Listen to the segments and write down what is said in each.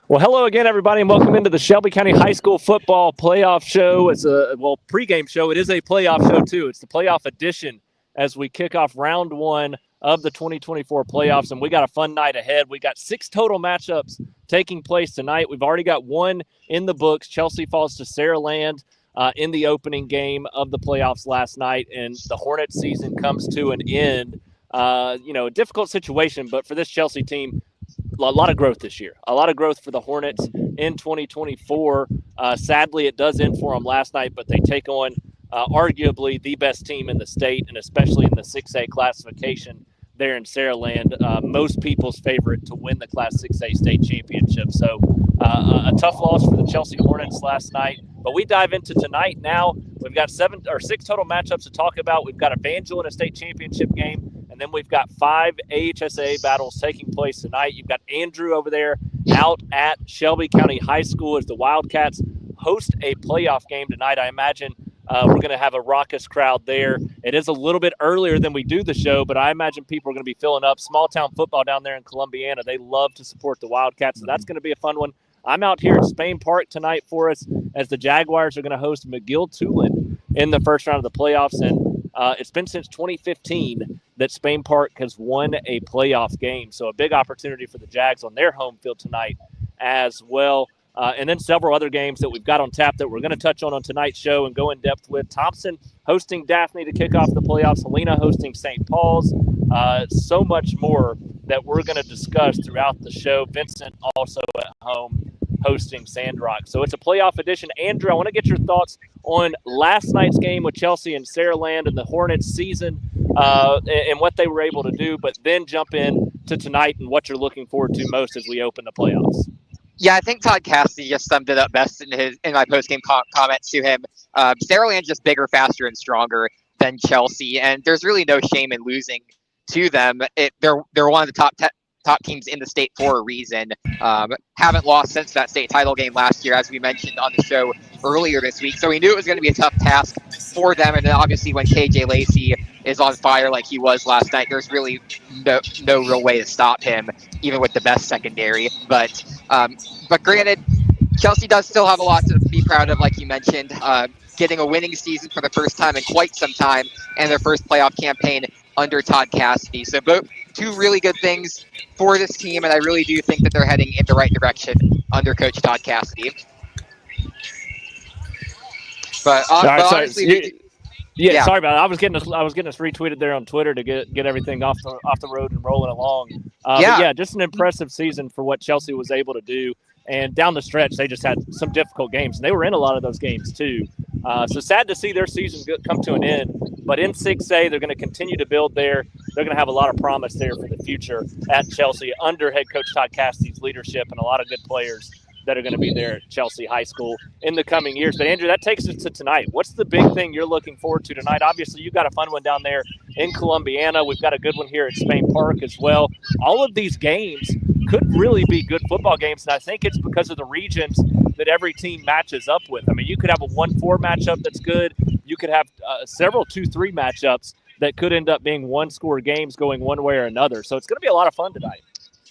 Well, hello again, everybody, and welcome into the Shelby County High School Football Playoff Show. It's a pregame show. It is a playoff show, too. It's the playoff edition as we kick off round one of the 2024 playoffs, and we got a fun night ahead. We got 6 total matchups taking place tonight. We've already got one in the books. Chelsea falls to Saraland in the opening game of the playoffs last night, and the Hornets season comes to an end. A difficult situation, but for this Chelsea team, a lot of growth this year. A lot of growth for the Hornets in 2024. Sadly, it does end for them last night, but they take on arguably the best team in the state, and especially in the 6A classification there in Saraland. Most people's favorite to win the Class 6A state championship. So a tough loss for the Chelsea Hornets last night. But we dive into tonight now. We've got 6 total matchups to talk about. We've got Evangel in a state championship game. And then we've got 5 AHSA battles taking place tonight. You've got Andrew over there out at Shelby County High School as the Wildcats host a playoff game tonight. I imagine we're going to have a raucous crowd there. It is a little bit earlier than we do the show, but I imagine people are going to be filling up. Small-town football down there in Columbiana, they love to support the Wildcats, so that's going to be a fun one. I'm out here at Spain Park tonight for us as the Jaguars are going to host McGill-Tulane in the first round of the playoffs, and it's been since 2015 that Spain Park has won a playoff game. So a big opportunity for the Jags on their home field tonight as well. And then several other games that we've got on tap that we're going to touch on tonight's show and go in depth with. Thompson hosting Daphne to kick off the playoffs. Helena hosting St. Paul's. So much more that we're going to discuss throughout the show. Vincent also at home hosting Sandrock. So it's a playoff edition. Andrew, I want to get your thoughts on last night's game with Chelsea and Saraland and the Hornets season and what they were able to do, but then jump in to tonight and what you're looking forward to most as we open the playoffs. Yeah, I think Todd Cassidy just summed it up best in my post-game comments to him. Saraland's just bigger, faster, and stronger than Chelsea, and there's really no shame in losing to them. They're one of the top teams in the state for a reason. Haven't lost since that state title game last year, as we mentioned on the show earlier this week. So we knew it was going to be a tough task for them. And then obviously when KJ Lacey is on fire like he was last night, there's really no real way to stop him, even with the best secondary. But granted, Chelsea does still have a lot to be proud of, like you mentioned. Getting a winning season for the first time in quite some time and their first playoff campaign under Todd Cassidy. So both two really good things for this team, and I really do think that they're heading in the right direction under Coach Todd Cassidy. But honestly, sorry about it. I was getting us retweeted there on Twitter to get everything off the road and rolling along. Just an impressive season for what Chelsea was able to do. And down the stretch, they just had some difficult games, and they were in a lot of those games too. So sad to see their season come to an end. But in 6A, they're going to continue to build there. They're going to have a lot of promise there for the future at Chelsea under head coach Todd Cassidy's leadership and a lot of good players that are going to be there at Chelsea High School in the coming years. But, Andrew, that takes us to tonight. What's the big thing you're looking forward to tonight? Obviously, you've got a fun one down there in Columbiana. We've got a good one here at Spain Park as well. All of these games could really be good football games, and I think it's because of the regions that every team matches up with. I mean, you could have a 1-4 matchup that's good. You could have several 2-3 matchups that could end up being one-score games going one way or another. So it's going to be a lot of fun tonight.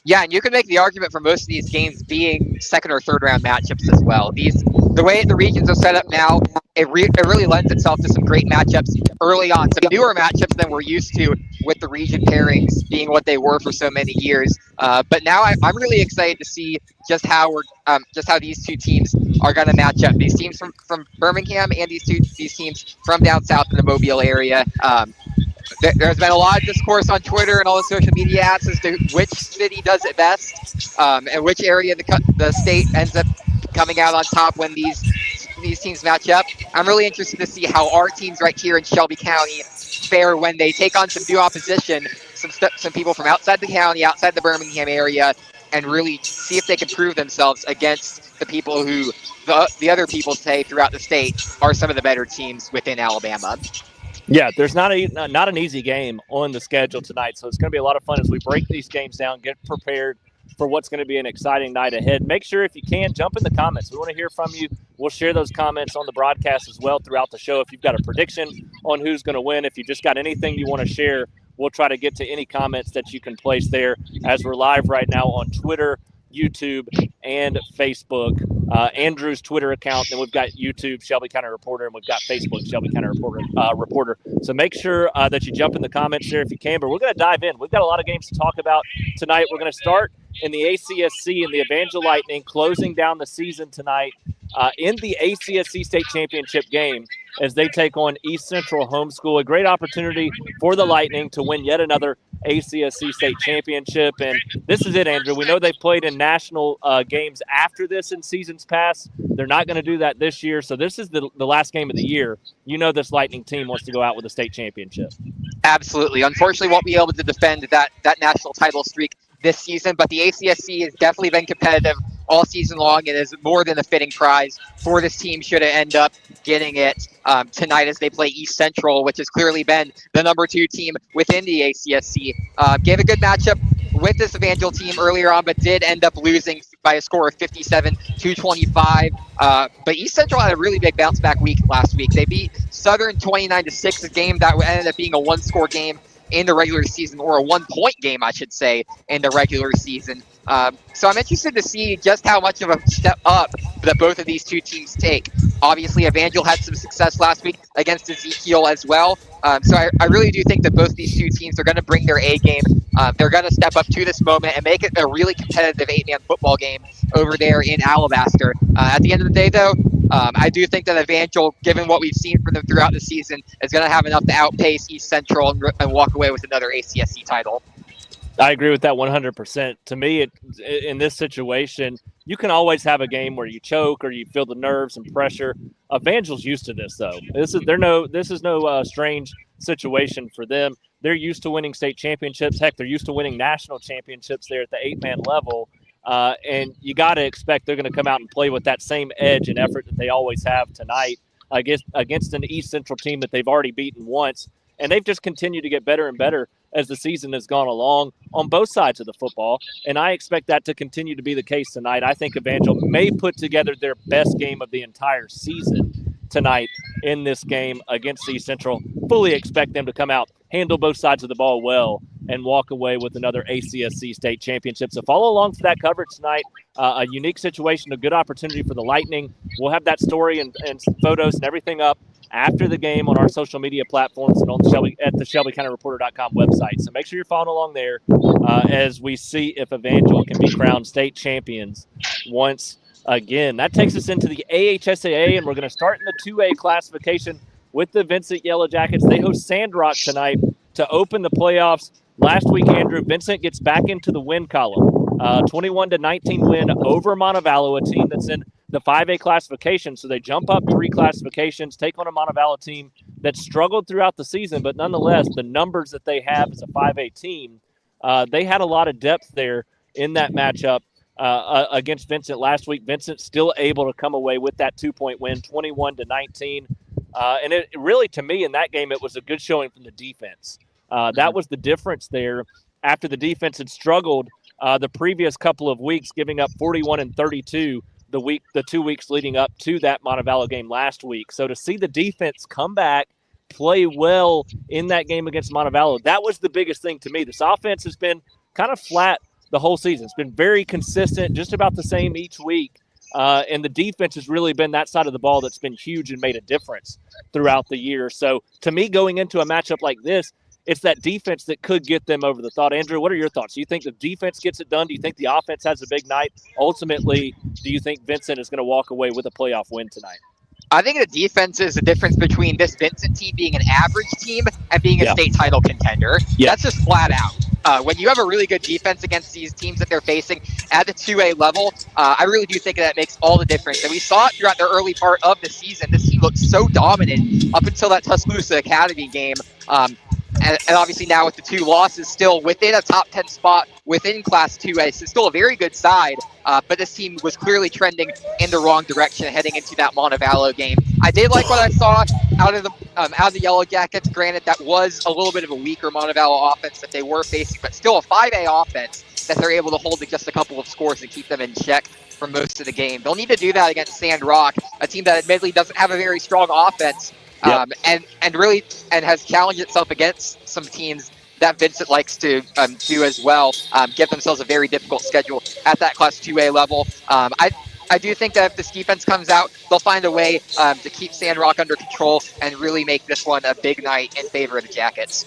Yeah, and you can make the argument for most of these games being second or third round matchups as well. The way the regions are set up now, it really lends itself to some great matchups early on. Some newer matchups than we're used to with the region pairings being what they were for so many years. But now I'm really excited to see just how these two teams are going to match up. These teams from Birmingham and these teams from down south in the Mobile area. There's been a lot of discourse on Twitter and all the social media apps as to which city does it best and which area the state ends up coming out on top when these teams match up. I'm really interested to see how our teams right here in Shelby County fare when they take on some new opposition, some people from outside the county, outside the Birmingham area, and really see if they can prove themselves against the people who the other people say throughout the state are some of the better teams within Alabama. Yeah, there's not an easy game on the schedule tonight, so it's going to be a lot of fun as we break these games down, get prepared for what's going to be an exciting night ahead. Make sure, if you can, jump in the comments. We want to hear from you. We'll share those comments on the broadcast as well throughout the show. If you've got a prediction on who's going to win, if you just got anything you want to share, we'll try to get to any comments that you can place there as we're live right now on Twitter YouTube, and Facebook. Andrew's Twitter account, then we've got YouTube, Shelby County Reporter, and we've got Facebook, Shelby County Reporter. So make sure that you jump in the comments there if you can. But we're going to dive in. We've got a lot of games to talk about tonight. We're going to start in the ACSC and the Evangel Lightning closing down the season tonight in the ACSC State Championship game as they take on East Central Homeschool. A great opportunity for the Lightning to win yet another ACSC State Championship. And this is it, Andrew. We know they've played in national games after this in seasons past. They're not going to do that this year. So this is the last game of the year. You know this Lightning team wants to go out with a state championship. Absolutely. Unfortunately, won't be able to defend that national title streak this season, but the ACSC has definitely been competitive all season long and is more than a fitting prize for this team should it end up getting it tonight as they play East Central, which has clearly been the number 2 team within the ACSC. Gave a good matchup with this Evangel team earlier on, but did end up losing by a score of 57-25. But East Central had a really big bounce back week last week. They beat Southern 29-6, a game that ended up being a 1-score game in the regular season, or a 1-point game, I should say, in the regular season. So I'm interested to see just how much of a step up that both of these two teams take. Obviously, Evangel had some success last week against Ezekiel as well. So I really do think that both these two teams are going to bring their A game. They're going to step up to this moment and make it a really competitive 8-man football game over there in Alabaster. At the end of the day, though, I do think that Evangel, given what we've seen from them throughout the season, is going to have enough to outpace East Central and walk away with another ACSC title. I agree with that 100%. To me, in this situation, you can always have a game where you choke or you feel the nerves and pressure. Evangel's used to this, though. This is no strange situation for them. They're used to winning state championships. Heck, they're used to winning national championships there at the 8-man level. And you got to expect they're going to come out and play with that same edge and effort that they always have tonight against an East Central team that they've already beaten once. And they've just continued to get better and better as the season has gone along on both sides of the football. And I expect that to continue to be the case tonight. I think Evangel may put together their best game of the entire season tonight in this game against East Central. Fully expect them to come out, handle both sides of the ball well, and walk away with another ACSC state championship. So follow along for that coverage tonight. A unique situation, a good opportunity for the Lightning. We'll have that story and photos and everything up after the game on our social media platforms and on the ShelbyCountyReporter.com website. So make sure you're following along there as we see if Evangel can be crowned state champions once again. That takes us into the AHSAA, and we're going to start in the 2A classification with the Vincent Yellow Jackets. They host Sandrock tonight to open the playoffs. Last week, Andrew, Vincent gets back into the win column. 21-19 win over Montevallo, a team that's in the 5A classification. So they jump up 3 classifications, take on a Montevallo team that struggled throughout the season, but nonetheless, the numbers that they have as a 5A team, they had a lot of depth there in that matchup against Vincent last week. Vincent still able to come away with that 2-point win, 21-19. And it really, to me, in that game, it was a good showing from the defense. That was the difference there after the defense had struggled the previous couple of weeks, giving up 41 and 32 the 2 weeks leading up to that Montevallo game last week. So to see the defense come back, play well in that game against Montevallo, that was the biggest thing to me. This offense has been kind of flat the whole season. It's been very consistent, just about the same each week. And the defense has really been that side of the ball that's been huge and made a difference throughout the year. So to me, going into a matchup like this, it's that defense that could get them over the thought. Andrew, what are your thoughts? Do you think the defense gets it done? Do you think the offense has a big night? Ultimately, do you think Vincent is going to walk away with a playoff win tonight? I think the defense is the difference between this Vincent team being an average team and being a state title contender. Yeah. That's just flat out. When you have a really good defense against these teams that they're facing at the 2A level, I really do think that makes all the difference. And we saw it throughout the early part of the season. This team looked so dominant up until that Tuscaloosa Academy game. And obviously now with the 2 losses, still within a top 10 spot within Class 2A. So still a very good side, but this team was clearly trending in the wrong direction heading into that Montevallo game. I did like what I saw out of the Yellow Jackets. Granted, that was a little bit of a weaker Montevallo offense that they were facing, but still a 5A offense that they're able to hold to just a couple of scores and keep them in check for most of the game. They'll need to do that against Sandrock, a team that admittedly doesn't have a very strong offense. And has challenged itself against some teams that Vincent likes to do as well. Get themselves a very difficult schedule at that Class 2A level. I do think that if this defense comes out, they'll find a way to keep Sandrock under control and really make this one a big night in favor of the Jackets.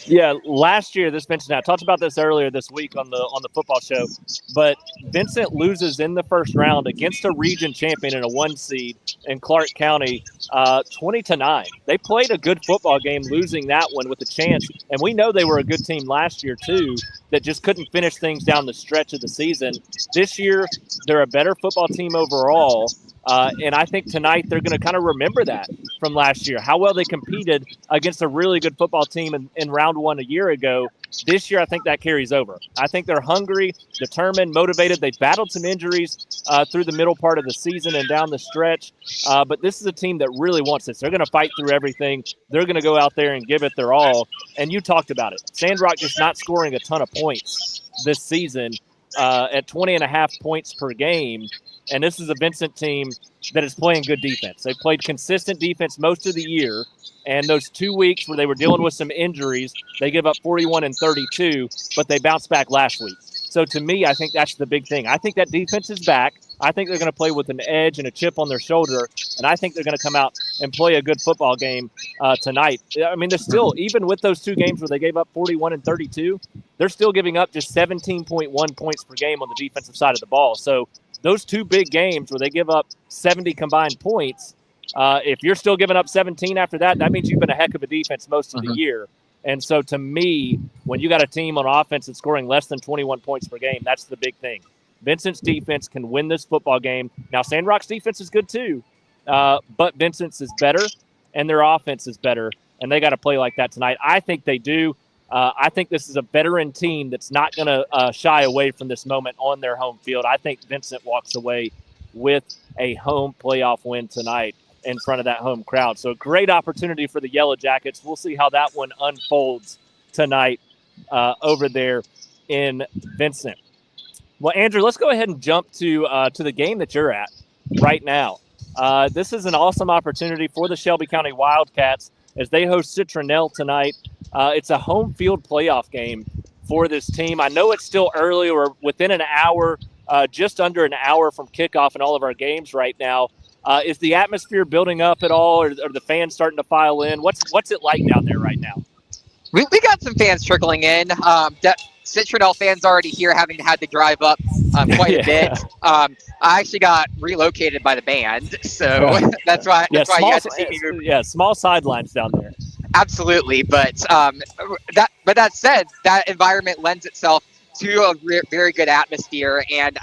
Yeah, last year this Vincent, I talked about this earlier this week on the football show, but Vincent loses in the first round against a region champion and a 1 seed in Clark County, 20-9. They played a good football game, losing that one with a chance, and we know they were a good team last year too, that just couldn't finish things down the stretch of the season. This year, they're a better football team overall. And I think tonight they're going to kind of remember that from last year, how well they competed against a really good football team in round 1 a year ago. This year, I think that carries over. I think they're hungry, determined, motivated. They battled some injuries through the middle part of the season and down the stretch. But this is a team that really wants this. They're going to fight through everything. They're going to go out there and give it their all. And you talked about it. Sandrock just not scoring a ton of points this season at 20.5 points per game. And this is a Vincent team that is playing good defense. They played consistent defense most of the year. And those 2 weeks where they were dealing with some injuries, they give up 41 and 32, but they bounced back last week. So to me, I think that's the big thing. I think that defense is back. I think they're going to play with an edge and a chip on their shoulder. And I think they're going to come out and play a good football game tonight. I mean, they're still, even with those 2 games where they gave up 41 and 32, they're still giving up just 17.1 points per game on the defensive side of the ball. So those 2 big games where they give up 70 combined points, if you're still giving up 17 after that, that means you've been a heck of a defense most of the year. And so to me, when you got a team on offense that's scoring less than 21 points per game, that's the big thing. Vincent's defense can win this football game. Now, Sandrock's defense is good too, but Vincent's is better, and their offense is better, and they got to play like that tonight. I think they do. I think this is a veteran team that's not going to shy away from this moment on their home field. I think Vincent walks away with a home playoff win tonight in front of that home crowd. So a great opportunity for the Yellow Jackets. We'll see how that one unfolds tonight over there in Vincent. Well, Andrew, let's go ahead and jump to the game that you're at right now. This is an awesome opportunity for the Shelby County Wildcats as they host Citronelle tonight. It's a home field playoff game for this team. I know it's still early. We're within an hour, just under an hour from kickoff in all of our games right now. Is the atmosphere building up at all, or are the fans starting to file in? What's it like down there right now? We got some fans trickling in. Citronelle fans already here, having had to drive up quite a bit. I actually got relocated by the band, so that's why you had to see me move. Yeah, small sidelines down there. Absolutely, but that said, that environment lends itself to a very good atmosphere, and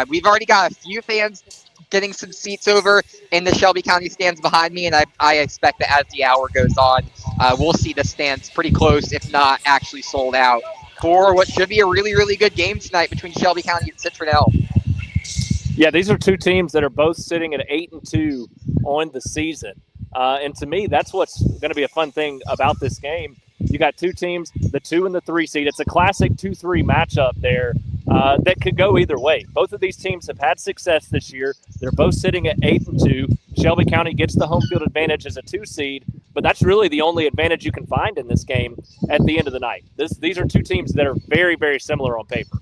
we've already got a few fans getting some seats over in the Shelby County stands behind me, and I expect that as the hour goes on, we'll see the stands pretty close, if not actually sold out, for what should be a really, really good game tonight between Shelby County and Citronelle. Yeah, these are 2 teams that are both sitting at 8-2 on the season. And to me, that's what's going to be a fun thing about this game. You got 2 teams, the 2 and the 3 seed. It's a classic 2-3 matchup there that could go either way. Both of these teams have had success this year. They're both sitting at 8-2. Shelby County gets the home field advantage as a 2 seed, but that's really the only advantage you can find in this game at the end of the night. These are 2 teams that are very, very similar on paper.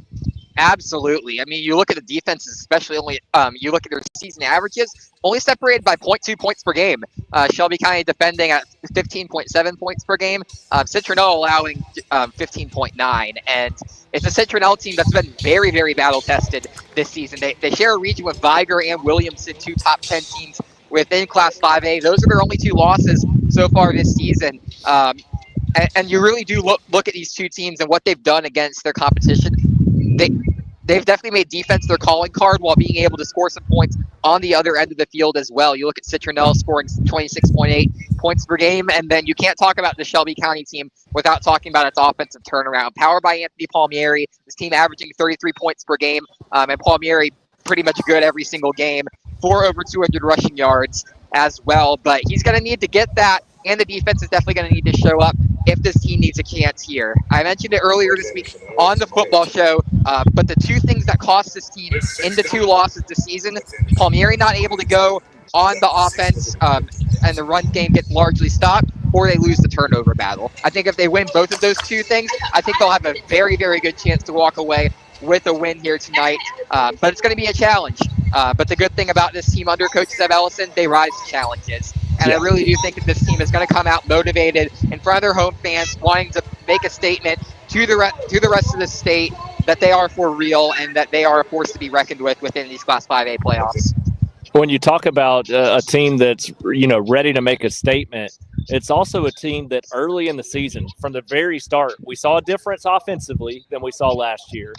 Absolutely. I mean, you look at the defenses, especially you look at their season averages, only separated by 0.2 points per game. Shelby County defending at 15.7 points per game. Citronelle allowing 15.9. And it's a Citronelle team that's been very, very battle-tested this season. They share a region with Viger and Williamson, 2 top 10 teams within Class 5A. Those are their only 2 losses so far this season. And you really do look at these 2 teams and what they've done against their competition. They've definitely made defense their calling card while being able to score some points on the other end of the field as well. You look at Citronelle scoring 26.8 points per game, and then you can't talk about the Shelby County team without talking about its offensive turnaround. Powered by Anthony Palmieri, this team averaging 33 points per game, and Palmieri pretty much good every single game, 4 over 200 rushing yards as well. But he's going to need to get that, and the defense is definitely going to need to show up if this team needs a chance here. I mentioned it earlier this week on the football show, but the 2 things that cost this team in the 2 losses this season, Palmieri not able to go on the offense, and the run game gets largely stopped, or they lose the turnover battle. I think if they win both of those two things, I think they'll have a very, very good chance to walk away with a win here tonight. But it's going to be a challenge. But the good thing about this team under Coach Zeb Ellison, they rise to challenges. And I really do think that this team is going to come out motivated in front of their home fans, wanting to make a statement to the rest of the state that they are for real and that they are a force to be reckoned with within these Class 5A playoffs. When you talk about a team that's, ready to make a statement, it's also a team that early in the season, from the very start, we saw a difference offensively than we saw last year.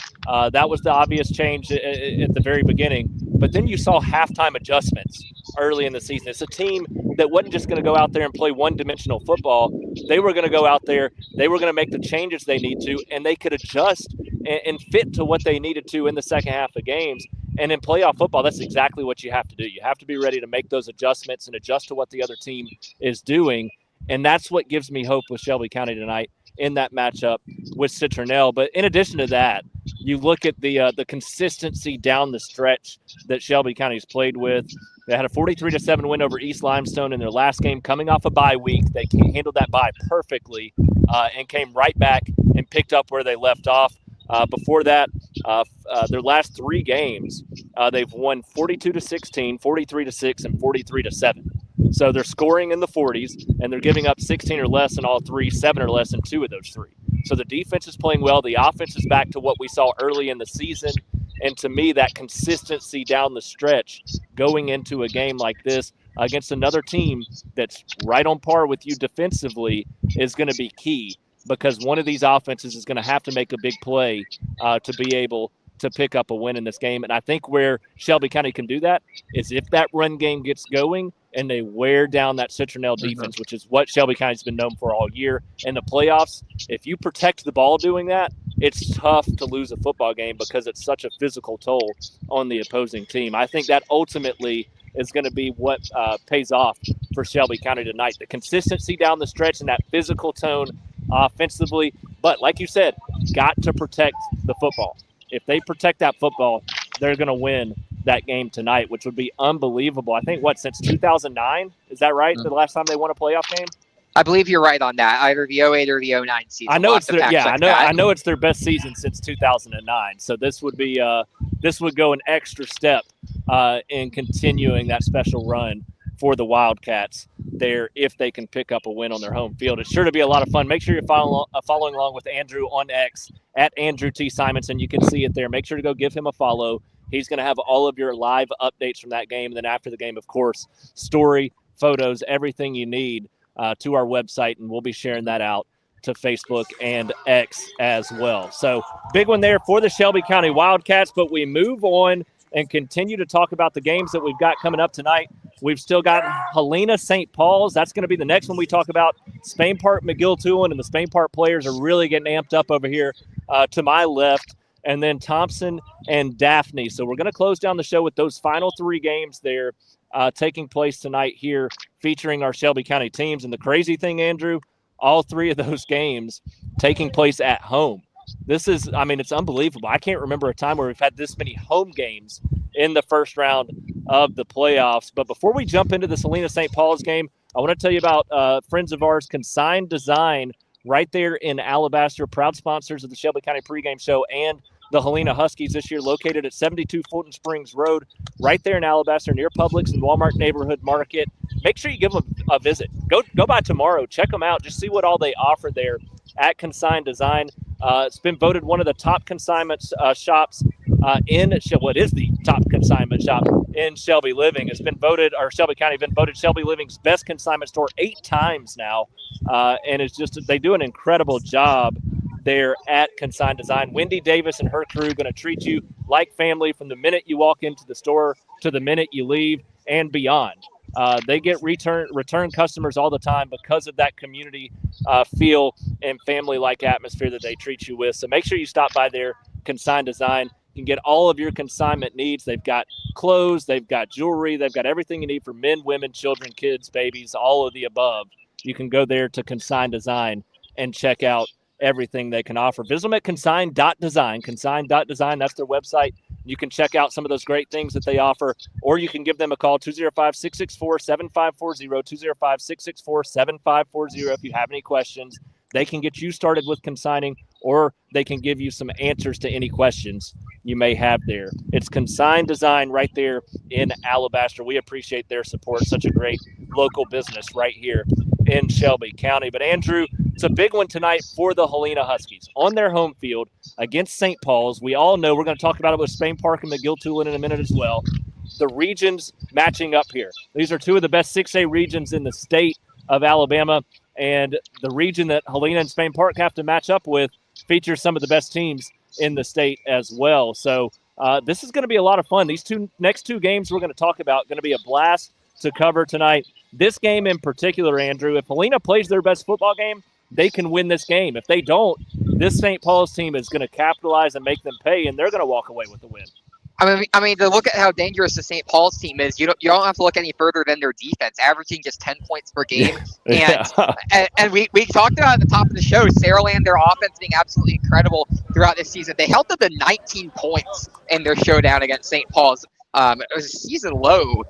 That was the obvious change at the very beginning. But then you saw halftime adjustments early in the season. It's a team that wasn't just going to go out there and play one-dimensional football. They were going to go out there. They were going to make the changes they need to, and they could adjust and fit to what they needed to in the second half of games. And in playoff football, that's exactly what you have to do. You have to be ready to make those adjustments and adjust to what the other team is doing. And that's what gives me hope with Shelby County tonight in that matchup with Citronelle. But in addition to that, you look at the consistency down the stretch that Shelby County's played with. They had a 43-7 win over East Limestone in their last game, coming off a bye week. They handled that bye perfectly and came right back and picked up where they left off. Before that, their last three games, they've won 42-16, 43-6, and 43-7. So they're scoring in the 40s, and they're giving up 16 or less in all three, 7 or less in 2 of those 3. So the defense is playing well. The offense is back to what we saw early in the season. And to me, that consistency down the stretch going into a game like this against another team that's right on par with you defensively is going to be key, because one of these offenses is going to have to make a big play to be able to pick up a win in this game. And I think where Shelby County can do that is if that run game gets going and they wear down that Citronelle defense, which is what Shelby County's been known for all year. In the playoffs, if you protect the ball doing that, it's tough to lose a football game because it's such a physical toll on the opposing team. I think that ultimately is going to be what pays off for Shelby County tonight. The consistency down the stretch and that physical tone offensively. But like you said, got to protect the football. If they protect that football, they're going to win that game tonight, which would be unbelievable. I think, since 2009? Is that right? The last time they won a playoff game? I believe you're right on that. Either the 08 or the 09 season. I know I know it's their best season since 2009. So this would be this would go an extra step in continuing that special run for the Wildcats there if they can pick up a win on their home field. It's sure to be a lot of fun. Make sure you're following along with Andrew on X at Andrew T. Simonson. You can see it there. Make sure to go give him a follow. He's going to have all of your live updates from that game. And then after the game, of course, story, photos, everything you need to our website. And we'll be sharing that out to Facebook and X as well. So big one there for the Shelby County Wildcats. But we move on and continue to talk about the games that we've got coming up tonight. We've still got Helena St. Paul's. That's going to be the next one we talk about. Spain Park McGill-Tulane, and the Spain Park players are really getting amped up over here to my left. And then Thompson and Daphne. So we're going to close down the show with those final 3 games there taking place tonight here, featuring our Shelby County teams. And the crazy thing, Andrew, all 3 of those games taking place at home. This is, it's unbelievable. I can't remember a time where we've had this many home games in the first round of the playoffs. But before we jump into the Helena St. Paul's game, I want to tell you about friends of ours, Consigned Design, right there in Alabaster, proud sponsors of the Shelby County Pregame Show and the Helena Huskies this year, located at 72 Fulton Springs Road, right there in Alabaster, near Publix and Walmart Neighborhood Market. Make sure you give them a visit. Go by tomorrow. Check them out. Just see what all they offer there at Consigned Design. It's been voted one of the top consignment shops what is the top consignment shop in Shelby Living. It's been voted, or Shelby County been voted Shelby Living's best consignment store 8 times now. And it's just, they do an incredible job there at Consigned Design. Wendy Davis and her crew going to treat you like family from the minute you walk into the store to the minute you leave and beyond. They get return customers all the time because of that community feel and family-like atmosphere that they treat you with. So make sure you stop by there, Consigned Design. You can get all of your consignment needs. They've got clothes, they've got jewelry, they've got everything you need for men, women, children, kids, babies, all of the above. You can go there to Consigned Design and check out everything they can offer. Visit them at consign.design. Consign.design, that's their website. You can check out some of those great things that they offer, or you can give them a call, 205-664-7540, 205-664-7540 if you have any questions. They can get you started with consigning, or they can give you some answers to any questions you may have there. It's Consign Design right there in Alabaster. We appreciate their support. Such a great local business right here in Shelby County. But Andrew, it's a big one tonight for the Helena Huskies on their home field against St. Paul's. We all know, we're going to talk about it with Spain Park and McGill-Tulane in a minute as well, the regions matching up here. These are two of the best 6A regions in the state of Alabama, and the region that Helena and Spain Park have to match up with features some of the best teams in the state as well. So this is going to be a lot of fun. These next two games we're going to talk about going to be a blast to cover tonight. This game in particular, Andrew, if Helena plays their best football game, they can win this game. If they don't, this St. Paul's team is going to capitalize and make them pay, and they're going to walk away with the win. I mean, to look at how dangerous the St. Paul's team is, you don't have to look any further than their defense, averaging just 10 points per game. And we talked about at the top of the show, Saraland, their offense being absolutely incredible throughout this season. They held them to 19 points in their showdown against St. Paul's. It was a season low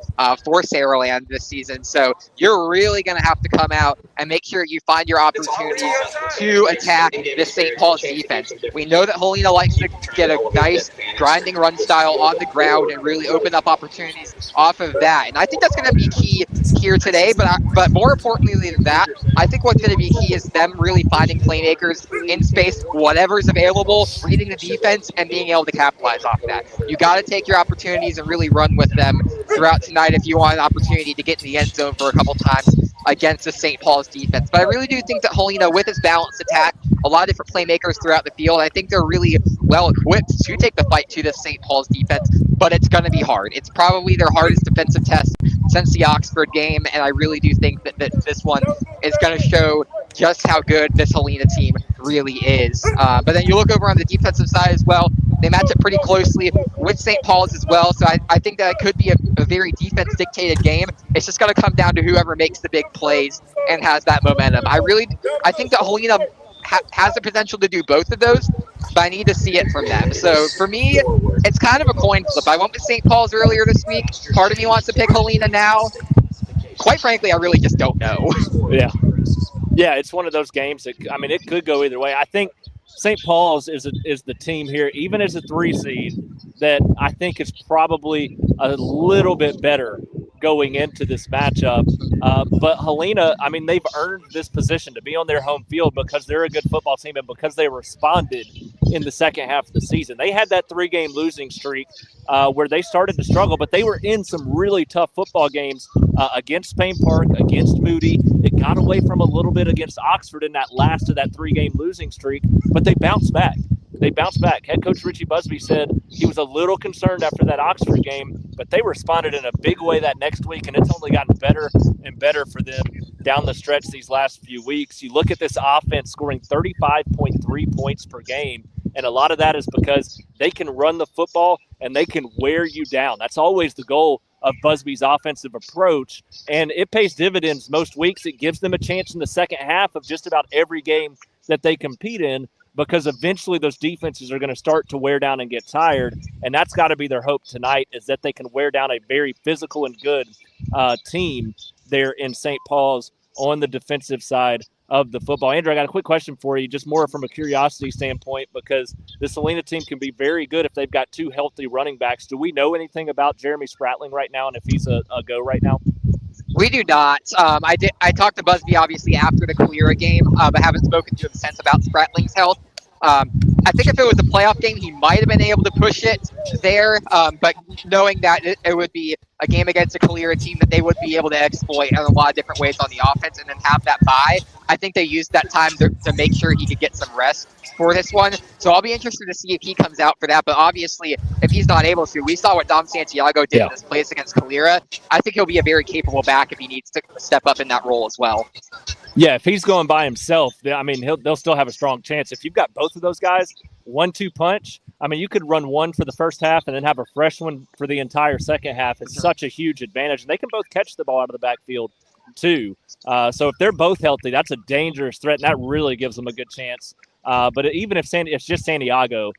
for Saraland this season, so you're really going to have to come out and make sure you find your opportunities to attack this St. Paul's defense. We know that Helena likes to get a nice grinding run style on the ground and really open up opportunities off of that, and I think that's going to be key here today, but more importantly than that, I think what's going to be key is them really finding playmakers in space, whatever's available, reading the defense, and being able to capitalize off that. You got to take your opportunities and really run with them throughout tonight if you want an opportunity to get in the end zone for a couple times against the St. Paul's defense. But I really do think that Helena, with its balanced attack, a lot of different playmakers throughout the field, I think they're really well equipped to take the fight to the St. Paul's defense, but it's going to be hard. It's probably their hardest defensive test since the Oxford game, and I really do think that this one is going to show just how good this Helena team really is. But then you look over on the defensive side as well, they match up pretty closely with St. Paul's as well, so I think that it could be a very defense-dictated game. It's just going to come down to whoever makes the big plays and has that momentum. I think that Helena has the potential to do both of those, but I need to see it from them. So for me, it's kind of a coin flip. I went with St. Paul's earlier this week. Part of me wants to pick Helena now. Quite frankly, I really just don't know. Yeah, it's one of those games that, I mean, it could go either way. I think St. Paul's is the team here, even as a 3 seed, that I think is probably a little bit better going into this matchup. But Helena, I mean, they've earned this position to be on their home field because they're a good football team and because they responded in the second half of the season. They had that 3-game losing streak where they started to struggle, but they were in some really tough football games against Spain Park, against Moody. It got away from a little bit against Oxford in that last of that 3-game losing streak, but they bounced back. Head coach Richie Busby said he was a little concerned after that Oxford game, but they responded in a big way that next week, and it's only gotten better and better for them down the stretch these last few weeks. You look at this offense scoring 35.3 points per game, and a lot of that is because they can run the football and they can wear you down. That's always the goal of Busby's offensive approach, and it pays dividends most weeks. It gives them a chance in the second half of just about every game that they compete in, because eventually those defenses are going to start to wear down and get tired, and that's got to be their hope tonight, is that they can wear down a very physical and good team there in St. Paul's on the defensive side of the football. Andrew, I got a quick question for you, just more from a curiosity standpoint, because this Helena team can be very good if they've got 2 healthy running backs. Do we know anything about Jeremy Spratling right now and if he's a go right now? We do not. I talked to Busby obviously after the Calera game, but haven't spoken to him since about Spratling's health. I think if it was a playoff game, he might have been able to push it there, but knowing that it would be a game against a Calera team that they would be able to exploit in a lot of different ways on the offense and then have that bye, I think they used that time to make sure he could get some rest for this one. So I'll be interested to see if he comes out for that, but obviously if he's not able to, we saw what Dom Santiago did in this place against Calera. I think he'll be a very capable back if he needs to step up in that role as well. Yeah, if he's going by himself, I mean, they'll still have a strong chance. If you've got both of those guys, 1-2 punch, I mean, you could run one for the first half and then have a fresh one for the entire second half. It's such a huge advantage. And they can both catch the ball out of the backfield, too. So if they're both healthy, that's a dangerous threat, and that really gives them a good chance. But even if it's just Santiago,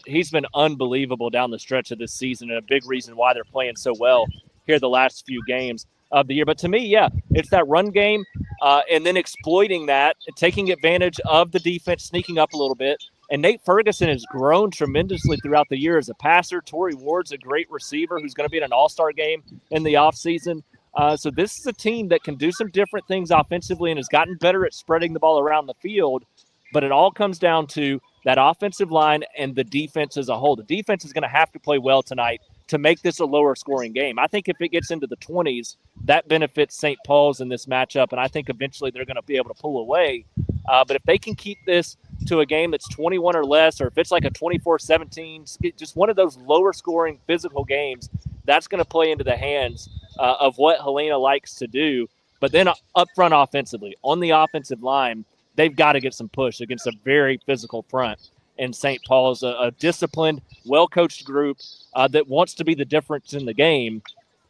He's been unbelievable down the stretch of this season, and a big reason why they're playing so well here the last few games of the year. But to me, yeah, it's that run game and then exploiting that, taking advantage of the defense, sneaking up a little bit. And Nate Ferguson has grown tremendously throughout the year as a passer. Torrey Ward's a great receiver who's going to be in an all-star game in the offseason. So this is a team that can do some different things offensively and has gotten better at spreading the ball around the field. But it all comes down to that offensive line and the defense as a whole. The defense is going to have to play well tonight to make this a lower-scoring game. I think if it gets into the 20s, that benefits St. Paul's in this matchup, and I think eventually they're going to be able to pull away. But if they can keep this to a game that's 21 or less, or if it's like a 24-17, just one of those lower-scoring physical games, that's going to play into the hands of what Helena likes to do. But then up front offensively, on the offensive line, they've got to get some push against a very physical front. And St. Paul's a disciplined, well-coached group that wants to be the difference in the game.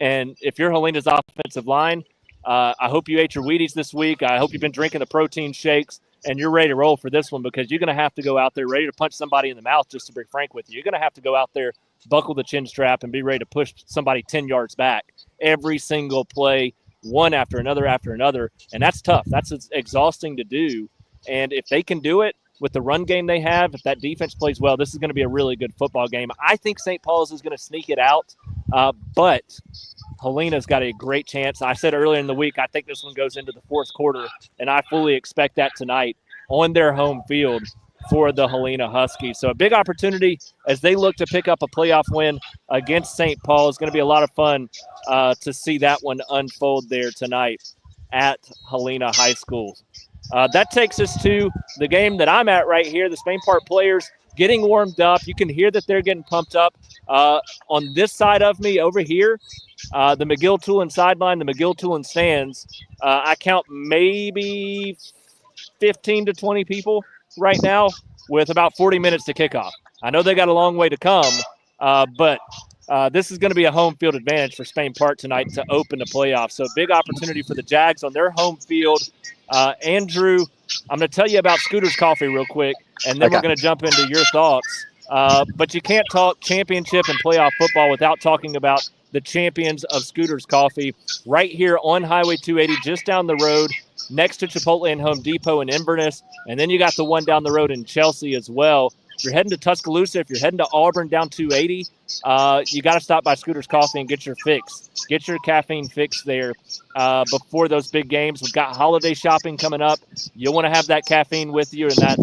And if you're Helena's offensive line, I hope you ate your Wheaties this week. I hope you've been drinking the protein shakes, and you're ready to roll for this one, because you're going to have to go out there ready to punch somebody in the mouth, just to be frank with you. You're going to have to go out there, buckle the chin strap, and be ready to push somebody 10 yards back every single play, one after another, and that's tough. That's exhausting to do. And if they can do it with the run game they have, if that defense plays well, this is going to be a really good football game. I think St. Paul's is going to sneak it out, but Helena's got a great chance. I said earlier in the week, I think this one goes into the fourth quarter, and I fully expect that tonight on their home field for the Helena Huskies. So a big opportunity as they look to pick up a playoff win against St. Paul. It's going to be a lot of fun to see that one unfold there tonight at Helena High School. That takes us to the game that I'm at right here. The Spain Park players getting warmed up. You can hear that they're getting pumped up. On this side of me over here, the McGill-Tulane sideline, the McGill-Tulane stands, I count maybe 15 to 20 people right now with about 40 minutes to kick off. I know they got a long way to come, but this is going to be a home field advantage for Spain Park tonight to open the playoffs. So big opportunity for the Jags on their home field. Andrew, I'm going to tell you about Scooter's Coffee real quick, and then we're going to jump into your thoughts. But you can't talk championship and playoff football without talking about the champions of Scooter's Coffee right here on Highway 280, just down the road, next to Chipotle and Home Depot in Inverness. And then you got the one down the road in Chelsea as well. If you're heading to Tuscaloosa, if you're heading to Auburn down 280, you got to stop by Scooter's Coffee and get your fix. Get your caffeine fix there before those big games. We've got holiday shopping coming up. You'll want to have that caffeine with you, and that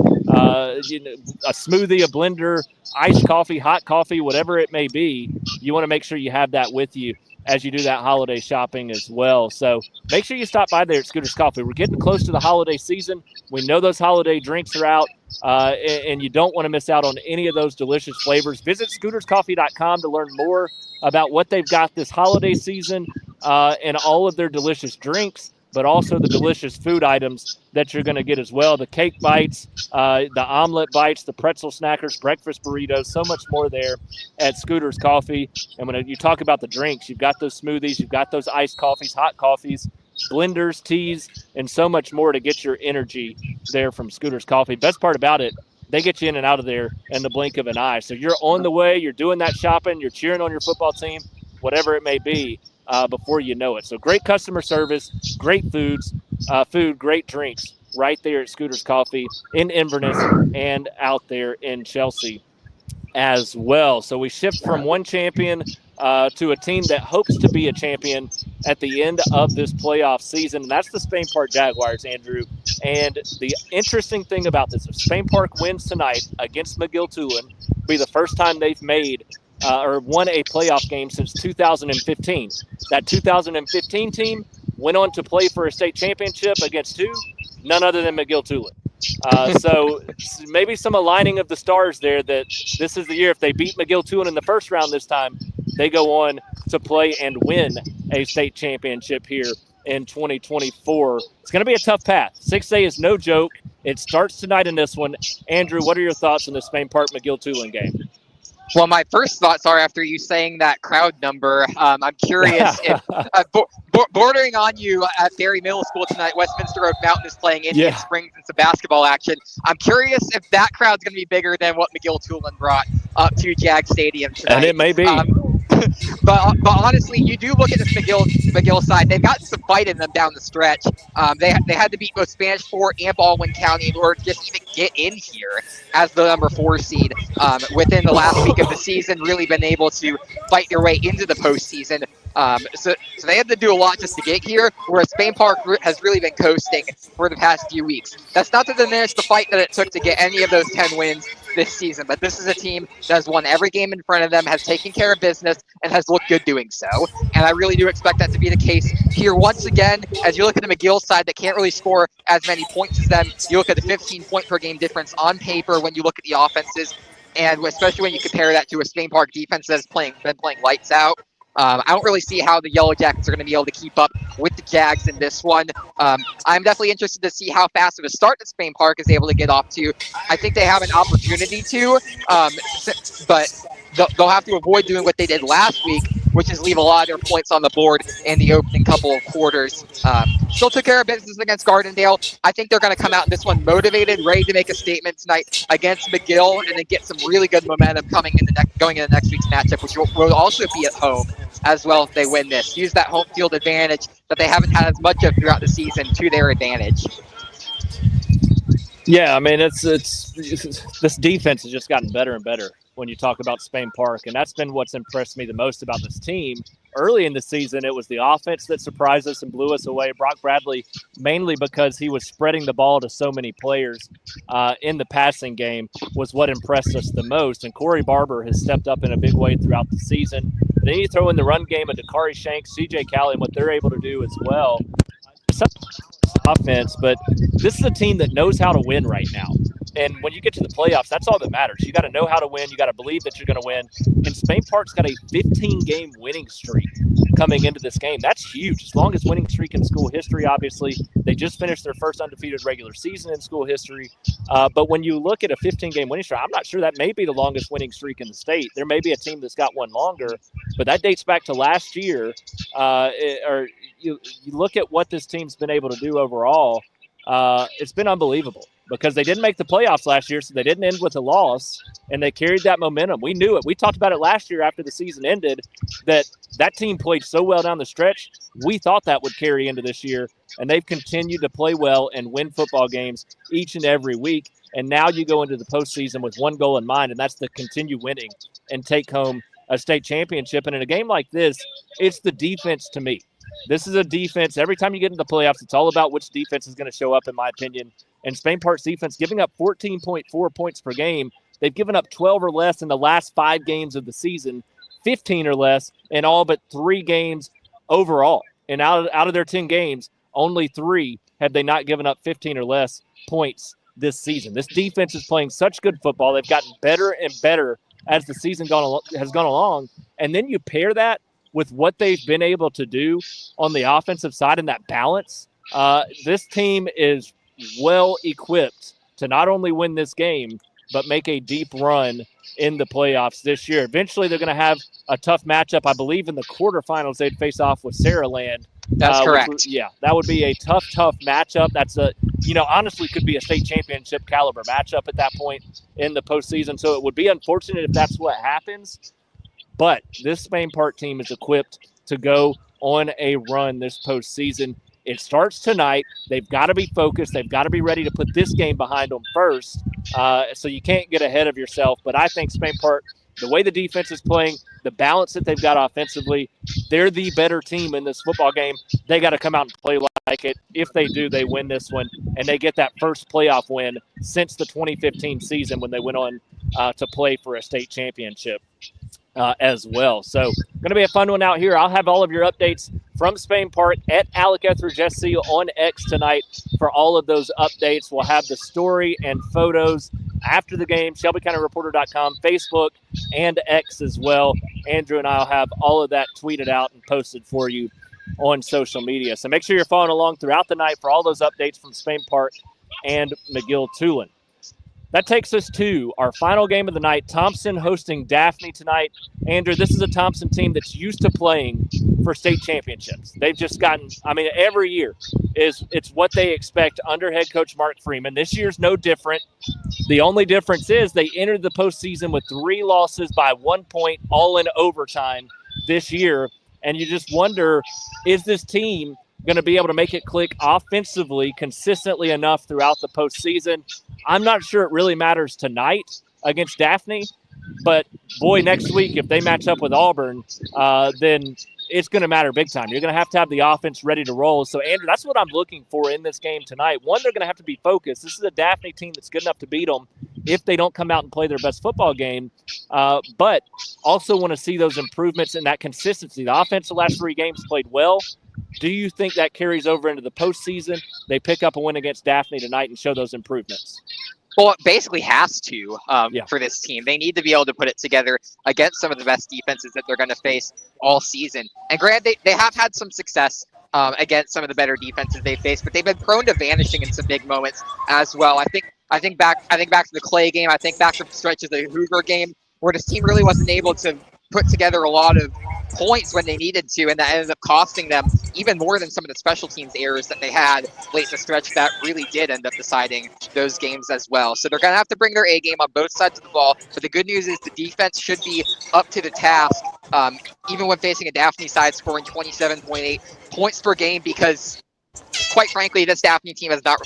a smoothie, a blender, iced coffee, hot coffee, whatever it may be. You want to make sure you have that with you as you do that holiday shopping as well. So make sure you stop by there at Scooter's Coffee. We're getting close to the holiday season. We know those holiday drinks are out, and you don't want to miss out on any of those delicious flavors. Visit scooterscoffee.com to learn more about what they've got this holiday season and all of their delicious drinks, but also the delicious food items that you're going to get as well. The cake bites, the omelet bites, the pretzel snackers, breakfast burritos, so much more there at Scooter's Coffee. And when you talk about the drinks, you've got those smoothies, you've got those iced coffees, hot coffees, blenders, teas, and so much more to get your energy there from Scooter's Coffee. Best part about it, they get you in and out of there in the blink of an eye. So you're on the way, you're doing that shopping, you're cheering on your football team, whatever it may be, before you know it. So great customer service, great food, great drinks right there at Scooter's Coffee in Inverness and out there in Chelsea as well. So we shift from one champion to a team that hopes to be a champion at the end of this playoff season, and that's the Spain Park Jaguars, Andrew. And the interesting thing about this, if Spain Park wins tonight against McGill-Tulane, it'll be the first time they've made or won a playoff game since 2015. That 2015 team went on to play for a state championship against who? None other than McGill-Tulane. So maybe some aligning of the stars there, that this is the year, if they beat McGill-Tulane in the first round this time, they go on to play and win a state championship here in 2024. It's going to be a tough path. 6A is no joke. It starts tonight in this one. Andrew, what are your thoughts on the Spain Park McGill-Tulane game? Well, my first thoughts are after you saying that crowd number, I'm curious if bordering on you at Barry Middle School tonight, Westminster Road Mountain is playing Indian Springs and some basketball action. I'm curious if that crowd's going to be bigger than what McGill-Tulane brought up to Jag Stadium tonight. And it may be. But honestly, you do look at this McGill side. They've got some fight in them down the stretch. They had to beat both Spanish Fort and Baldwin County in order to just even get in here as the number 4 seed. Within the last week of the season, really been able to fight their way into the postseason. So they had to do a lot just to get here, whereas Spain Park has really been coasting for the past few weeks. That's not to diminish the fight that it took to get any of those 10 wins this season, but this is a team that has won every game in front of them, has taken care of business, and has looked good doing so. And I really do expect that to be the case here once again. As you look at the McGill side that can't really score as many points as them, you look at the 15-point per game difference on paper when you look at the offenses, and especially when you compare that to a Spain Park defense that's been playing lights out. I don't really see how the Yellow Jackets are going to be able to keep up with the Jags in this one. I'm definitely interested to see how fast of a start that Spain Park is able to get off to. I think they have an opportunity to, but they'll have to avoid doing what they did last week, which is leave a lot of their points on the board in the opening couple of quarters. Still took care of business against Gardendale. I think they're going to come out in this one motivated, ready to make a statement tonight against McGill, and then get some really good momentum going into next week's matchup, which will also be at home as well if they win this. Use that home field advantage that they haven't had as much of throughout the season to their advantage. Yeah, I mean, it's this defense has just gotten better and better when you talk about Spain Park, and that's been what's impressed me the most about this team. Early in the season, it was the offense that surprised us and blew us away. Brock Bradley, mainly because he was spreading the ball to so many players in the passing game, was what impressed us the most. And Corey Barber has stepped up in a big way throughout the season. Then you throw in the run game of Dakari Shanks, CJ Calley, and what they're able to do as well. Offense, but this is a team that knows how to win right now. And when you get to the playoffs, that's all that matters. You got to know how to win. You got to believe that you're going to win. And Spain Park's got a 15-game winning streak coming into this game. That's huge. As long as winning streak in school history, obviously. They just finished their first undefeated regular season in school history. But when you look at a 15-game winning streak, I'm not sure that may be the longest winning streak in the state. There may be a team that's got one longer, but that dates back to last year. You look at what this team's been able to do overall, it's been unbelievable because they didn't make the playoffs last year, so they didn't end with a loss, and they carried that momentum. We knew it. We talked about it last year after the season ended, that team played so well down the stretch. We thought that would carry into this year, and they've continued to play well and win football games each and every week. And now you go into the postseason with one goal in mind, and that's to continue winning and take home a state championship. And in a game like this, it's the defense to me. This is a defense. Every time you get into the playoffs, it's all about which defense is going to show up, in my opinion. And Spain Park's defense giving up 14.4 points per game. They've given up 12 or less in the last 5 games of the season, 15 or less in all but 3 games overall. And out of their 10 games, only 3 had they not given up 15 or less points this season. This defense is playing such good football. They've gotten better and better as the season has gone along. And then you pair that with what they've been able to do on the offensive side and that balance, this team is well equipped to not only win this game, but make a deep run in the playoffs this year. Eventually, they're going to have a tough matchup. I believe in the quarterfinals, they'd face off with Saraland. That's correct. That would be a tough matchup. That's honestly could be a state championship caliber matchup at that point in the postseason. So it would be unfortunate if that's what happens. But this Spain Park team is equipped to go on a run this postseason. It starts tonight. They've got to be focused. They've got to be ready to put this game behind them first. So you can't get ahead of yourself. But I think Spain Park, the way the defense is playing, the balance that they've got offensively, they're the better team in this football game. They got to come out and play like it. If they do, they win this one, and they get that first playoff win since the 2015 season when they went on to play for a state championship. As well. So going to be a fun one out here. I'll have all of your updates from Spain Park at Alec Etheridge SC on X tonight for all of those updates. We'll have the story and photos after the game, ShelbyCountyReporter.com, Facebook, and X as well. Andrew and I will have all of that tweeted out and posted for you on social media. So make sure you're following along throughout the night for all those updates from Spain Park and McGill-Tulane. That takes us to our final game of the night, Thompson hosting Daphne tonight. Andrew, this is a Thompson team that's used to playing for state championships. They've just gotten, every year it's what they expect under head coach Mark Freeman. This year's no different. The only difference is they entered the postseason with 3 losses by 1 point, all in overtime this year. And you just wonder, is this team going to be able to make it click offensively consistently enough throughout the postseason? I'm not sure it really matters tonight against Daphne, but boy, next week, if they match up with Auburn, then it's going to matter big time. You're going to have the offense ready to roll. So, Andrew, that's what I'm looking for in this game tonight. One, they're going to have to be focused. This is a Daphne team that's good enough to beat them if they don't come out and play their best football game, but also want to see those improvements and that consistency. The offense the last 3 games played well. Do you think that carries over into the postseason? They pick up a win against Daphne tonight and show those improvements. Well, it basically has to for this team. They need to be able to put it together against some of the best defenses that they're going to face all season. And granted, they have had some success against some of the better defenses they faced, but they've been prone to vanishing in some big moments as well. I think back to the Clay game. I think back to the stretches of the Hoover game, where this team really wasn't able to put together a lot of points when they needed to, and that ended up costing them even more than some of the special teams errors that they had late in the stretch that really did end up deciding those games as well. So they're going to have to bring their A game on both sides of the ball, but the good news is the defense should be up to the task, even when facing a Daphne side scoring 27.8 points per game, because quite frankly, this Daphne team has not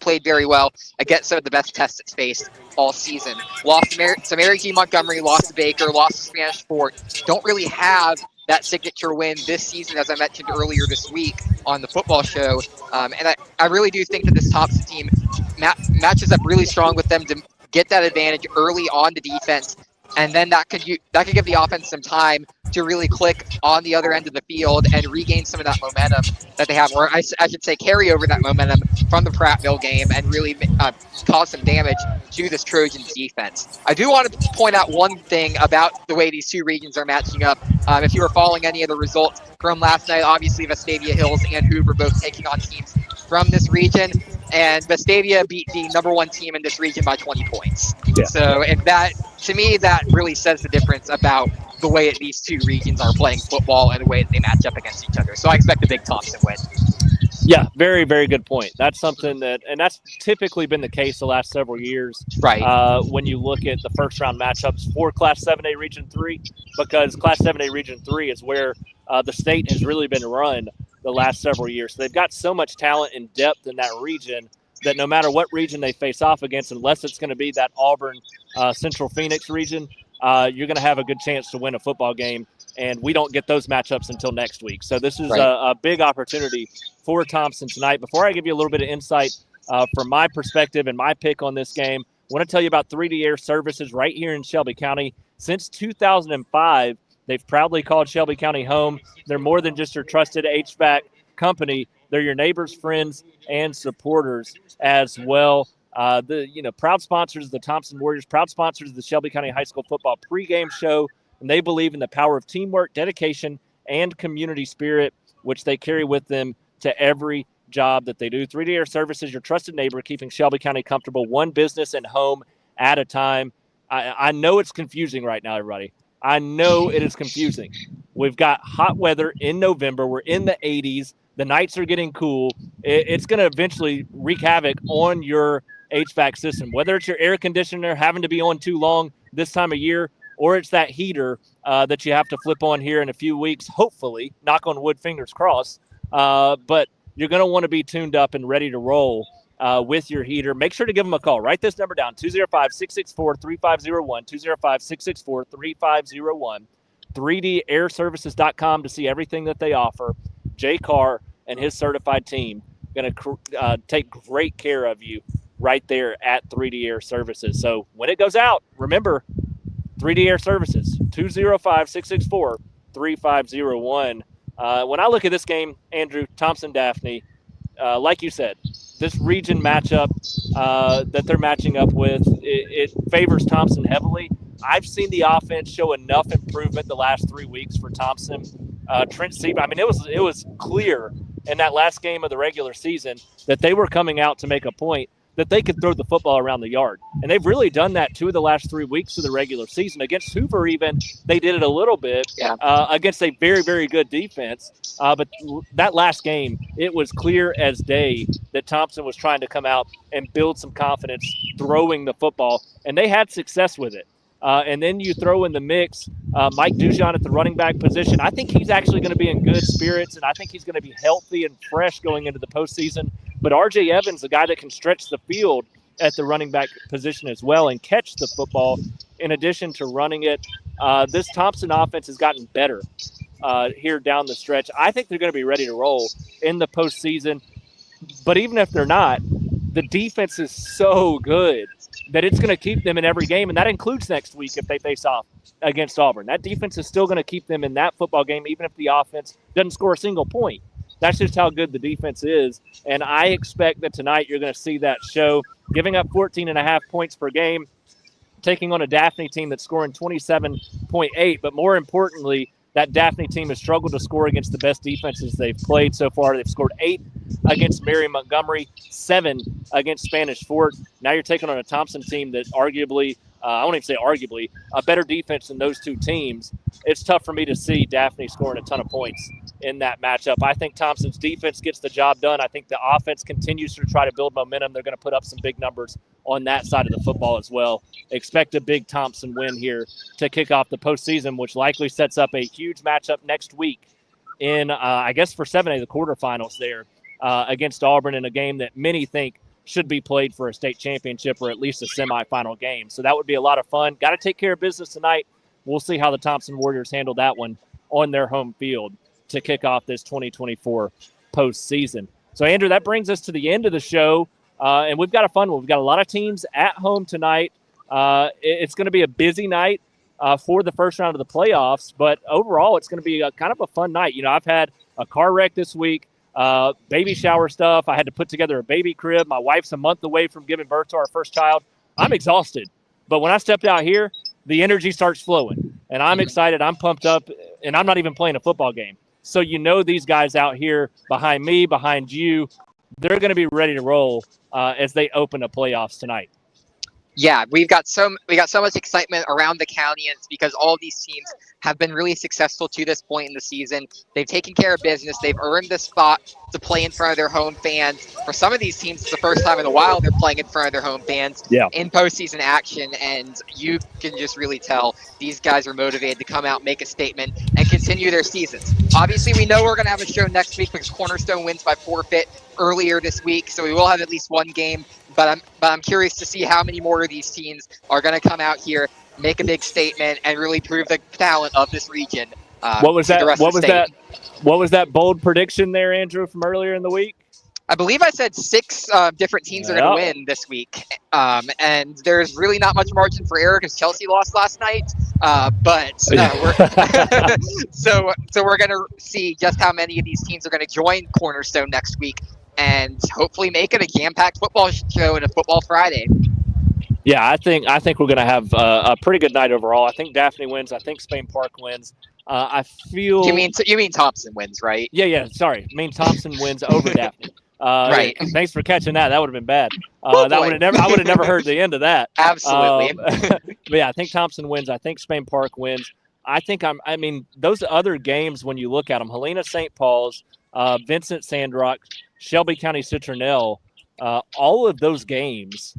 played very well against some of the best tests it's faced all season. Lost to Mary G. Montgomery, lost to Baker, lost to Spanish Fort. Don't really have that signature win this season, as I mentioned earlier this week on the football show. And I really do think that this Thompson team matches up really strong with them to get that advantage early on the defense. And then that could give the offense some time to really click on the other end of the field and regain some of that momentum that they have, or I should say carry over that momentum from the Prattville game and really cause some damage to this Trojans defense. I do want to point out one thing about the way these two regions are matching up. If you were following any of the results from last night, obviously Vestavia Hills and Hoover both taking on teams from this region, and Vestavia beat the #1 team in this region by 20 points. Yeah. So, and that, to me, that really says the difference about the way that these two regions are playing football and the way that they match up against each other. So I expect a big Thompson win. Yeah, very, very good point. That's something and that's typically been the case the last several years. Right. When you look at the first round matchups for Class 7A Region 3, because Class 7A Region 3 is where the state has really been run the last several years. So they've got so much talent and depth in that region that no matter what region they face off against, unless it's going to be that Auburn Central Phoenix region, you're going to have a good chance to win a football game. And we don't get those matchups until next week. So this is a big opportunity for Thompson tonight. Before I give you a little bit of insight from my perspective and my pick on this game, I want to tell you about 3D Air Services right here in Shelby County. Since 2005, they've proudly called Shelby County home. They're more than just your trusted HVAC company. They're your neighbors, friends, and supporters as well. Proud sponsors of the Thompson Warriors, proud sponsors of the Shelby County High School Football Pregame Show. And they believe in the power of teamwork, dedication, and community spirit, which they carry with them to every job that they do. 3D Air Services, your trusted neighbor, keeping Shelby County comfortable, one business and home at a time. I know it's confusing right now, everybody. I know it is confusing. We've got hot weather in November. We're in the 80s. The nights are getting cool. It's going to eventually wreak havoc on your HVAC system, whether it's your air conditioner having to be on too long this time of year, or it's that heater that you have to flip on here in a few weeks, hopefully, knock on wood, fingers crossed. But you're going to want to be tuned up and ready to roll with your heater. Make sure to give them a call. Write this number down, 205-664-3501, 205-664-3501, 3dairservices.com to see everything that they offer. Jay Carr and his certified team going to take great care of you right there at 3D Air Services. So when it goes out, remember, 3D Air Services, 205-664-3501. When I look at this game, Andrew, Thompson-Daphne, like you said, this region matchup that they're matching up with, it favors Thompson heavily. I've seen the offense show enough improvement the last 3 weeks for Thompson. Trent Seaber, it was clear in that last game of the regular season that they were coming out to make a point. that they could throw the football around the yard. And they've really done that 2 of the last 3 weeks of the regular season. Against Hoover even, they did it a little bit against a very, very good defense. But that last game, it was clear as day that Thompson was trying to come out and build some confidence throwing the football, and they had success with it. And then you throw in the mix Mike Dujon at the running back position. I think he's actually going to be in good spirits, and I think he's going to be healthy and fresh going into the postseason. But R.J. Evans, the guy that can stretch the field at the running back position as well and catch the football in addition to running it. This Thompson offense has gotten better here down the stretch. I think they're going to be ready to roll in the postseason. But even if they're not, the defense is so good that it's going to keep them in every game, and that includes next week if they face off against Auburn. That defense is still going to keep them in that football game, even if the offense doesn't score a single point. That's just how good the defense is, and I expect that tonight you're going to see that show, giving up 14.5 points per game, taking on a Daphne team that's scoring 27.8, but more importantly, that Daphne team has struggled to score against the best defenses they've played so far. They've scored 8 against Mary Montgomery, 7 against Spanish Fort. Now you're taking on a Thompson team that arguably, I won't even say arguably, a better defense than those two teams. It's tough for me to see Daphne scoring a ton of points in that matchup. I think Thompson's defense gets the job done. I think the offense continues to try to build momentum. They're going to put up some big numbers on that side of the football as well. Expect a big Thompson win here to kick off the postseason, which likely sets up a huge matchup next week in, I guess, for 7A, the quarterfinals there against Auburn in a game that many think should be played for a state championship or at least a semifinal game. So that would be a lot of fun. Got to take care of business tonight. We'll see how the Thompson Warriors handle that one on their home field to kick off this 2024 postseason. So, Andrew, that brings us to the end of the show, and we've got a fun one. We've got a lot of teams at home tonight. It's going to be a busy night for the first round of the playoffs, but overall it's going to be a kind of a fun night. You know, I've had a car wreck this week, baby shower stuff. I had to put together a baby crib. My wife's a month away from giving birth to our first child. I'm exhausted, but when I stepped out here, the energy starts flowing, and I'm excited. I'm pumped up, and I'm not even playing a football game. So you know these guys out here behind me, behind you, they're going to be ready to roll as they open the playoffs tonight. Yeah, we got so much excitement around the county, and it's because all of these teams have been really successful to this point in the season. They've taken care of business. They've earned the spot to play in front of their home fans. For some of these teams, it's the first time in a while they're playing in front of their home fans in postseason action, and you can just really tell these guys are motivated to come out, make a statement, and continue their seasons. Obviously, we know we're going to have a show next week because Cornerstone wins by forfeit earlier this week, so we will have at least one game. But I'm curious to see how many more of these teams are going to come out here, make a big statement, and really prove the talent of this region. What was that? What was that bold prediction there, Andrew, from earlier in the week? I believe I said 6 different teams are going to win this week, and there's really not much margin for error because Chelsea lost last night. But we're going to see just how many of these teams are going to join Cornerstone next week, and hopefully make it a jam-packed football show and a football Friday. Yeah, I think we're going to have a pretty good night overall. I think Daphne wins. I think Spain Park wins. I feel. You mean Thompson wins, right? Yeah. Sorry, I mean Thompson wins over Daphne. Right. Thanks for catching that. That would have been bad. I would have never heard the end of that. Absolutely. But yeah, I think Thompson wins. I think Spain Park wins. I mean, those other games when you look at them, Helena St. Paul's, Vincent Sandrock, Shelby County Citronelle, all of those games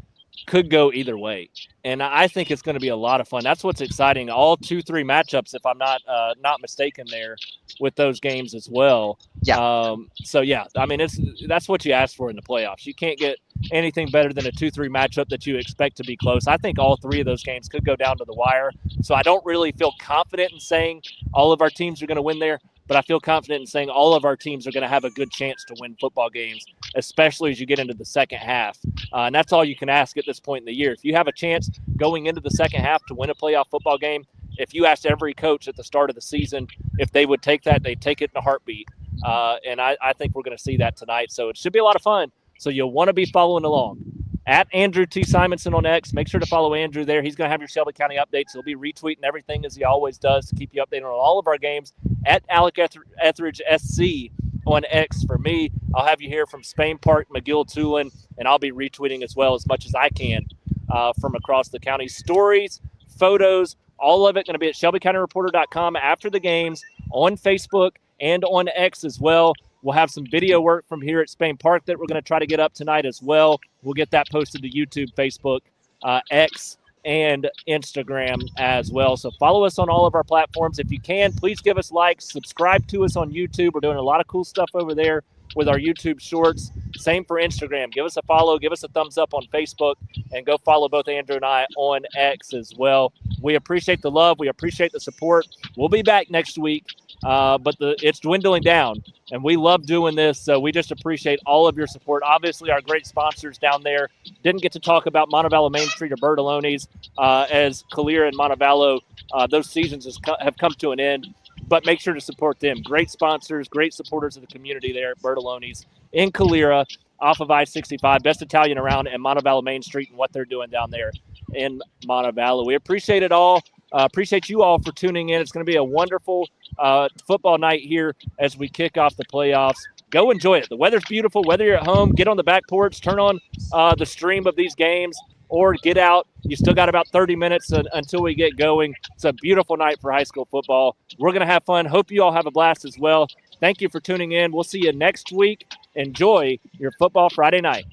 could go either way. And I think it's going to be a lot of fun. That's what's exciting. All 2-3 matchups, if I'm not mistaken there, with those games as well. Yeah. So, yeah, I mean, that's what you ask for in the playoffs. You can't get anything better than a 2-3 matchup that you expect to be close. I think all 3 of those games could go down to the wire. So I don't really feel confident in saying all of our teams are going to win there, but I feel confident in saying all of our teams are going to have a good chance to win football games, especially as you get into the second half. And that's all you can ask at this point in the year. If you have a chance going into the second half to win a playoff football game, if you asked every coach at the start of the season if they would take that, they'd take it in a heartbeat. And I think we're going to see that tonight. So it should be a lot of fun. So you'll want to be following along. At Andrew T. Simonson on X. Make sure to follow Andrew there. He's going to have your Shelby County updates. He'll be retweeting everything as he always does to keep you updated on all of our games. At Alec Etheridge SC on X for me. I'll have you hear from Spain Park, McGill, Tulane, and I'll be retweeting as well as much as I can from across the county. Stories, photos, all of it going to be at ShelbyCountyReporter.com after the games, on Facebook and on X as well. We'll have some video work from here at Spain Park that we're going to try to get up tonight as well. We'll get that posted to YouTube, Facebook, X, and Instagram as well. So follow us on all of our platforms. If you can, please give us likes, subscribe to us on YouTube. We're doing a lot of cool stuff over there with our YouTube shorts. Same for Instagram. Give us a follow, give us a thumbs up on Facebook, and go follow both Andrew and I on X as well. We appreciate the love. We appreciate the support. We'll be back next week, but it's dwindling down, and we love doing this, so we just appreciate all of your support. Obviously, our great sponsors down there. Didn't get to talk about Montevallo Main Street or Bertoloni's as Calera and Montevallo, those seasons have come to an end, but make sure to support them. Great sponsors, great supporters of the community there at Bertoloni's in Calera off of I-65, best Italian around, and Montevallo Main Street and what they're doing down there in Montevallo. We appreciate it all. Appreciate you all for tuning in. It's going to be a wonderful football night here as we kick off the playoffs. Go enjoy it. The weather's beautiful. Whether you're at home, get on the back porch, turn on the stream of these games, or get out. You still got about 30 minutes until we get going. It's a beautiful night for high school football. We're going to have fun. Hope you all have a blast as well. Thank you for tuning in. We'll see you next week. Enjoy your Football Friday night.